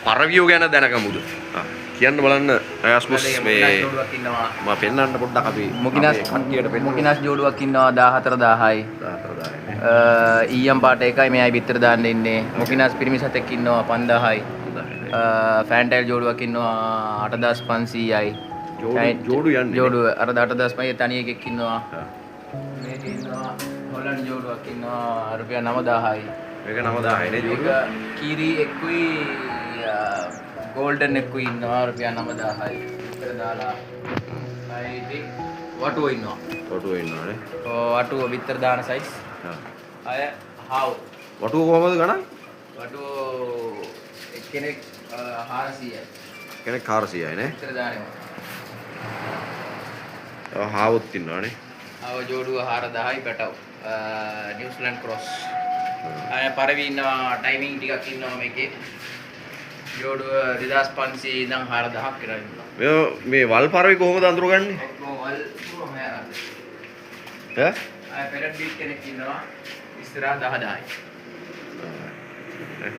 පරවියෝ ගැන දැනගමුද? කියන්න බලන්න රෑස්මුස් මේ මම පෙන්නන්න පොඩ්ඩක් අපි කට්ටියට පෙන්නන්න. මුකිනස් ජෝඩුවක් ඉන්නවා 14000යි. 14000යි. ඊයම් පාට එකයි මෙයයි විතර දාන්න ඉන්නේ. මුකිනස් පිරිමි සතෙක් ඉන්නවා 5000යි. ෆෑන්ටයිල් ජෝඩුවක් ඉන්නවා 8500යි. ජෝඩු යන්නේ. ජෝඩුව අර 8500 තනි එකෙක් ඉන්නවා. මේක ඉන්නවා හොලන්ඩ් ජෝඩුවක් ඉන්නවා රුපියල් 9000යි. මේක 9000යි නේ ජෝඩුව. කීරි එක්කුයි ගෝල්ඩන් එක්කුයි ඉන්නවා රුපියල් 9000යි. විතර දාලා අයිති වටුව ඉන්නවා. වටුව ඉන්නවානේ. වටුව විතර දාන සයිස්. අය හාව්. වටුව කොහමද ගණන්? වටුව එක්කෙනෙක් 400යි. කෙනෙක් 400යි නේ. විතර දානවා. හාවුත් ඉන්නවානේ. ආව ජෝඩුව 4000යි පැටව. New Zealand cross. අය පරවි ඉන්නවා ටයිමින් ටිකක් ඉන්නවා මේකේ. ජෝඩුව 2500 ඉඳන් 4000ක් විතර ඉන්නවා. මේ වල් පරවි කොහොමද අඳුරගන්නේ? වල් කොහොම යනද? ඈ? අය පෙරට් බීට් කෙනෙක් ඉන්නවා ඉස්සරහා 10000යි.